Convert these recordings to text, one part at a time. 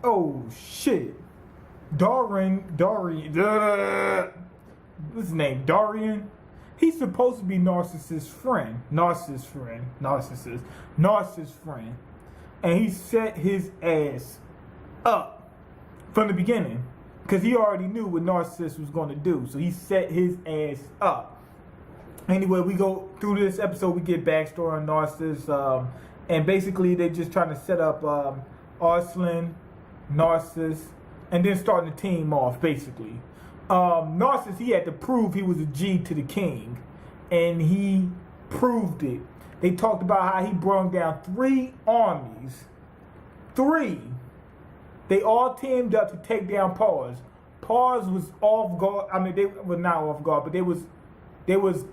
Oh shit. Dorian, what's his name? Dorian? He's supposed to be Narcissus' friend. Narcissus' friend. And he set his ass up from the beginning. Because he already knew what Narcissus was going to do. So he set his ass up. Anyway, we go through this episode, we get backstory on Narcissus. And basically, they're just trying to set up Arslan, Narcissus, and then starting the team off, basically. Narcissus, he had to prove he was a G to the king. And he proved it. They talked about how he brought down 3 armies. 3. They all teamed up to take down Pars. Pars was off guard. I mean, they were not off guard, but they was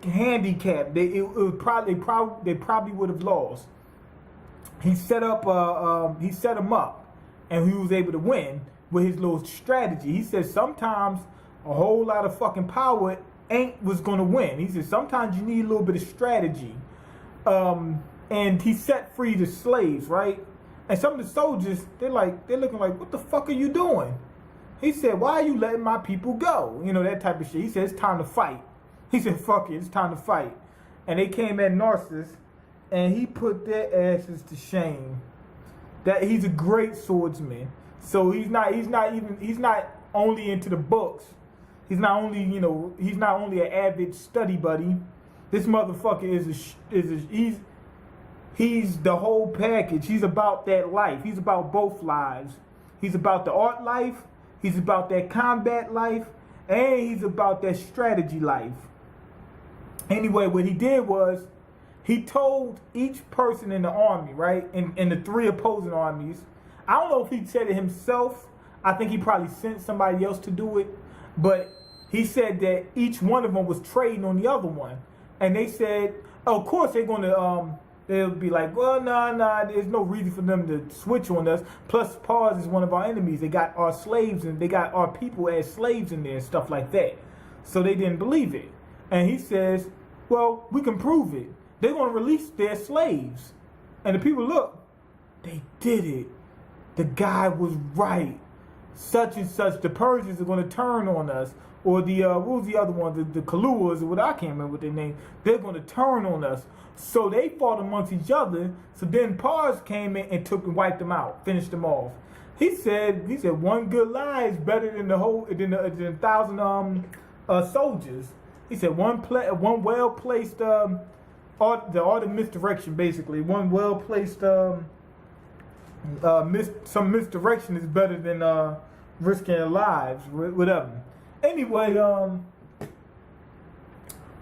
handicapped. They probably would have lost. He set them up, and he was able to win with his little strategy. He said sometimes a whole lot of fucking power was gonna win. He said sometimes you need a little bit of strategy. And he set free the slaves, right? And some of the soldiers, they're looking like, what the fuck are you doing? He said, why are you letting my people go? You know, that type of shit. He said, it's time to fight. He said, fuck it, it's time to fight. And they came at Narcissus, and he put their asses to shame. That he's a great swordsman. So he's not only into the books. He's not only an avid study buddy. This motherfucker he's the whole package. He's about that life. He's about both lives. He's about the art life. He's about that combat life. And he's about that strategy life. Anyway, what he did was he told each person in the army, right, in the 3 opposing armies. I don't know if he said it himself. I think he probably sent somebody else to do it. But he said that each one of them was trading on the other one. And they said, of course, they're going to, they'll be like, well, nah, there's no reason for them to switch on us. Plus, Pars is one of our enemies. They got our slaves and they got our people as slaves in there and stuff like that. So they didn't believe it. And he says, well, we can prove it. They're going to release their slaves. And the people, look, they did it. The guy was right. Such and such, the Persians are going to turn on us. Or the, what was the other one? The Kaluas, or what, I can't remember what their name. They're going to turn on us. So they fought amongst each other. So then Pars came in and wiped them out, finished them off. He said one good lie is better than than 1,000 soldiers. He said one well placed the art of misdirection, basically. One well placed some misdirection is better than risking their lives, whatever. Anyway,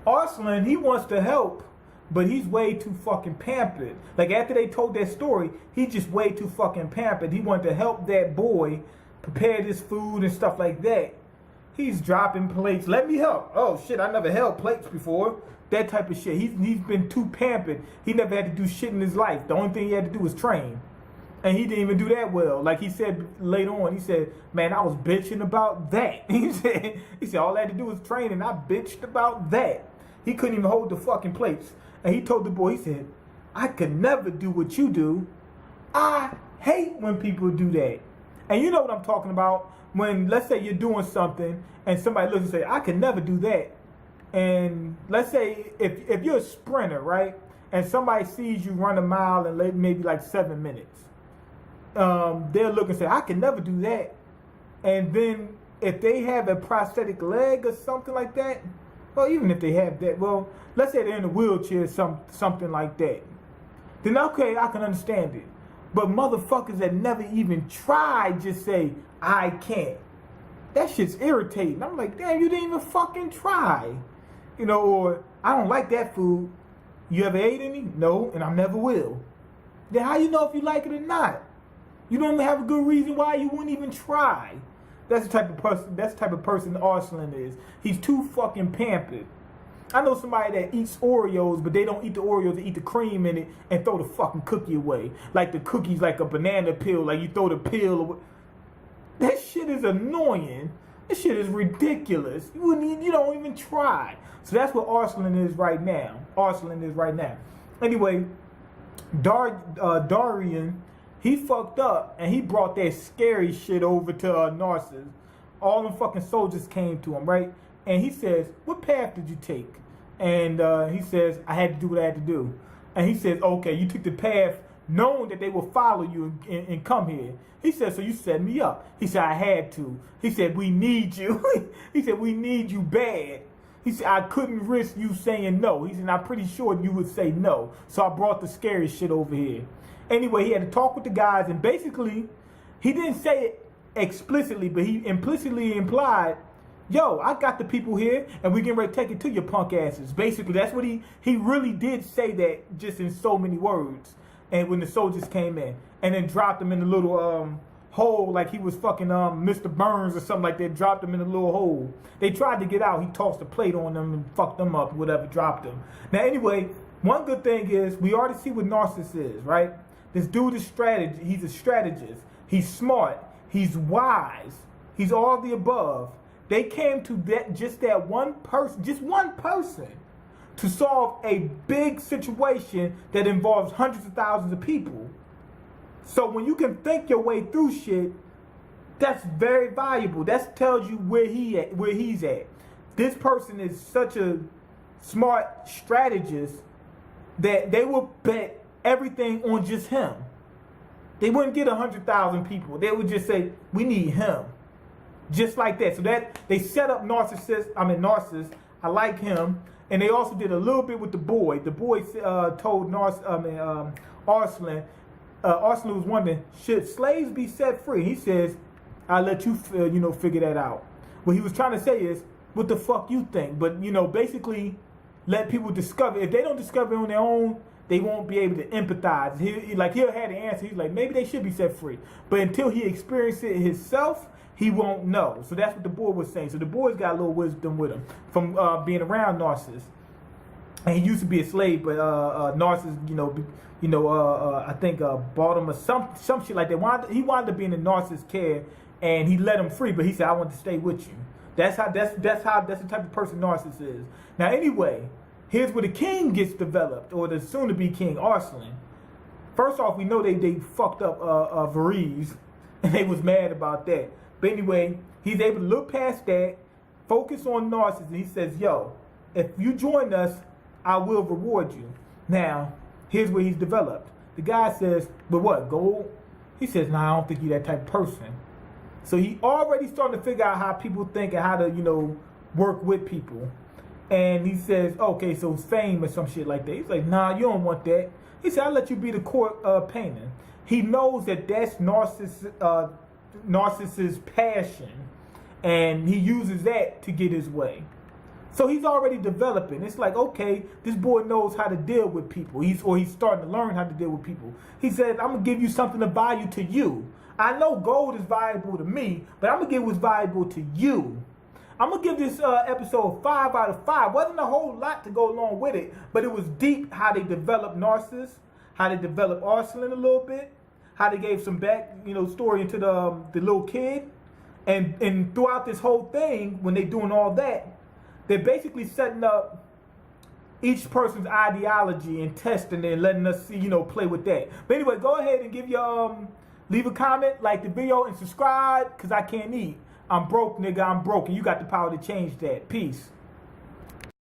Arslan, he wants to help, but he's way too fucking pampered. Like, after they told that story, he's just way too fucking pampered. He wanted to help that boy prepare this food and stuff like that. He's dropping plates. Let me help. Oh, shit, I never held plates before. That type of shit. He's been too pampered. He never had to do shit in his life. The only thing he had to do was train. And he didn't even do that well. Like he said later on, he said, man, I was bitching about that. He said all I had to do was train, and I bitched about that. He couldn't even hold the fucking plates. And he told the boy, he said, I could never do what you do. I hate when people do that. And you know what I'm talking about. When, let's say you're doing something, and somebody looks and say, I could never do that. And let's say if you're a sprinter, right? And somebody sees you run a mile in maybe like 7 minutes. They'll look and say, I can never do that. And then if they have a prosthetic leg or something like that, well, even if they have that, well, let's say they're in a wheelchair, something like that, then okay, I can understand it. But motherfuckers that never even tried just say, I can't. That shit's irritating. I'm like, damn, you didn't even fucking try. You know, or I don't like that food. You ever ate any? No, and I never will. Then how you know if you like it or not? You don't even have a good reason why you wouldn't even try. That's the type of person Arslan is. He's too fucking pampered. I know somebody that eats Oreos, but they don't eat the Oreos, they eat the cream in it and throw the fucking cookie away. Like the cookie's like a banana peel, like you throw the peel away. That shit is annoying. This shit is ridiculous. You don't even try. So that's what Arslan is right now. Anyway, Dorian, he fucked up and he brought that scary shit over to Narcissus. All them fucking soldiers came to him, right? And he says, what path did you take? And he says, I had to do what I had to do. And he says, okay, you took the path knowing that they will follow you and come here. He said, so you set me up. He said, I had to. He said, we need you. He said, we need you bad. He said, I couldn't risk you saying no. He said, I'm pretty sure you would say no. So I brought the scary shit over here. Anyway, he had to talk with the guys, and basically, he didn't say it explicitly, but he implicitly implied, yo, I got the people here, and we getting ready to take it to your punk asses. Basically, that's what he really did say that just in so many words. And when the soldiers came in, and then dropped them in the little hole like he was fucking Mr. Burns or something like that, dropped them in a little hole. They tried to get out. He tossed a plate on them and fucked them up, whatever, dropped them. Now, anyway, one good thing is we already see what Narcissus is, right? This dude is he's a strategist. He's smart. He's wise. He's all the above. They came to that one person, to solve a big situation that involves hundreds of thousands of people. So when you can think your way through shit, that's very valuable. That tells you where he's at. This person is such a smart strategist that they will bet everything on just him. They wouldn't get 100,000 people. They would just say, we need him. Just like that. So that they set up Narcissus. I like him. And they also did a little bit with the boy. The boy told Arslan. Arslan was wondering, should slaves be set free? He says, I'll let you figure that out. What he was trying to say is, what the fuck you think? But, basically let people discover. If they don't discover it on their own, they won't be able to empathize. He'll have the answer. He's like, maybe they should be set free. But until he experiences it himself, he won't know. So that's what the boy was saying. So the boy's got a little wisdom with him from being around Narcissus. And he used to be a slave, but Narcissus, I think bought him or some shit like that. He wound up being in Narcissus' care, and he let him free. But he said, "I want to stay with you." That's the type of person Narcissus is. Now, anyway, here's where the king gets developed, or the soon-to-be king, Arslan. First off, we know they fucked up Varese, and they was mad about that. But anyway, he's able to look past that, focus on Narcissus, and he says, yo, if you join us, I will reward you. Now, here's where he's developed. The guy says, but what, gold? He says, nah, I don't think you're that type of person. So he already starting to figure out how people think and how to, work with people. And he says, okay, so it's fame or some shit like that. He's like, nah, you don't want that. He said, I'll let you be the court painter. He knows that that's Narcissus' passion, and he uses that to get his way. So he's already developing. It's like, okay, this boy knows how to deal with people. He's starting to learn how to deal with people. He said, I'm gonna give you something of value to you. I know gold is valuable to me, but I'm gonna give what's valuable to you. I'm gonna give this episode 5 out of 5. Wasn't a whole lot to go along with it, but it was deep how they developed Narcissus, how they developed Arslan a little bit, how they gave some back, story into the little kid. And throughout this whole thing, when they're doing all that, they're basically setting up each person's ideology and testing it and letting us see, play with that. But anyway, go ahead and give your, leave a comment, like the video, and subscribe, because I can't eat. I'm broke, nigga, I'm broke, and you got the power to change that. Peace.